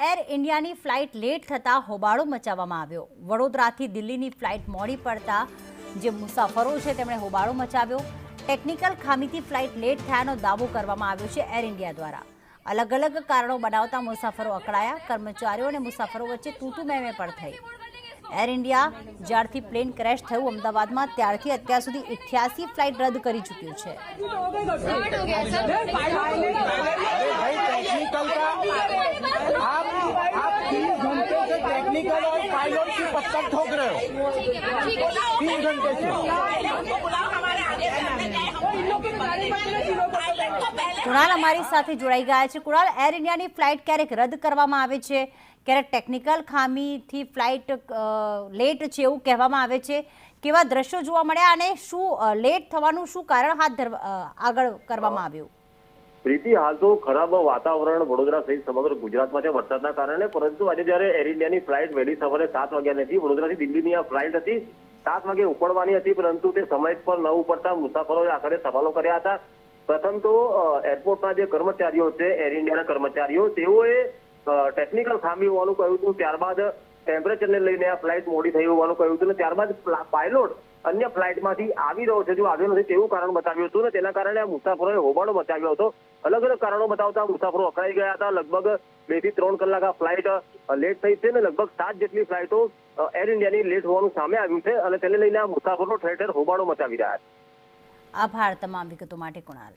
Air ઇન્ડિયાની flight late થતાં હોબાળો મચાવવામાં આવ્યો। વડોદરાથી દિલ્હીની ફ્લાઇટ મોડી પડતા જે મુસાફરો છે તેમણે હોબાળો મચાવ્યો। ટેકનિકલ ખામીથી ફ્લાઇટ લેટ થયાનો દાવો કરવામાં આવ્યો છે એર ઇન્ડિયા દ્વારા। અલગ અલગ કારણો બનાવતા મુસાફરો અકળાયા। કર્મચારીઓ અને મુસાફરો વચ્ચે તૂટુ મેમે પણ થઈ। એર ઇન્ડિયા જ્યારથી પ્લેન ક્રેશ થયું અમદાવાદમાં ત્યારથી અત્યાર સુધી 88 ફ્લાઇટ રદ કરી ચૂક્યું છે। टेक्निकल और पायलट की पत्थर ठोक रहे हो 3 घंटे से। કુણાલ અમારી સાથે જોડાઈ ગયા છે। કુણાલ, એર ઇન્ડિયાની ફ્લાઇટ ક્યારેક રદ કરવામાં આવે છે, ક્યારેક ટેકનિકલ ખામીથી ફ્લાઇટ લેટ છે એવું કહેવામાં આવે છે। કેવા દ્રશ્યો જોવા મળ્યા અને શું લેટ થવાનું શું કારણ આગળ કરવામાં આવ્યું? પ્રીતિ, હાલ તો ખરાબ વાતાવરણ વડોદરા સહિત સમગ્ર ગુજરાતમાં છે વરસાદના કારણે, પરંતુ આજે જ્યારે એર ઇન્ડિયાની ફ્લાઇટ વહેલી સવારે 7 વાગ્યા નથી, વડોદરાથી દિલ્હીની આ ફ્લાઇટ હતી 7 વાગે ઉપડવાની હતી, પરંતુ તે સમય પર ન ઉપડતા મુસાફરોએ આખરે સવાલો કર્યા હતા। પ્રથમ તો એરપોર્ટના જે કર્મચારીઓ છે, એર ઇન્ડિયાના કર્મચારીઓ, તેઓએ ટેકનિકલ ખામી હોવાનું કહ્યું હતું। ત્યારબાદ ટેમ્પરેચરને લઈને આ ફ્લાઇટ મોડી થઈ હોવાનું કહ્યું હતું, અને ત્યારબાદ પાયલોટ અન્ય ફ્લાઇટમાંથી આવી રહ્યો છે, જો આવ્યો નથી તેવું કારણ બતાવ્યું હતું, ને તેના કારણે આ મુસાફરોએ હોબાળો મચાવ્યો હતો। અલગ અલગ કારણો બતાવતા મુસાફરો અકળાઈ ગયા હતા। લગભગ 2 થી 3 કલાક આ ફ્લાઇટ લેટ થઈ છે, ને લગભગ 7 જેટલી ફ્લાઇટો એર ઇન્ડિયાની લેટ હોવાનું સામે આવ્યું છે, અને તેને લઈને આ મુસાફરો ઠેર ઠેર હોબાળો મચાવી રહ્યા છે। આભાર તમામ વિગતો માટે કુણાલ।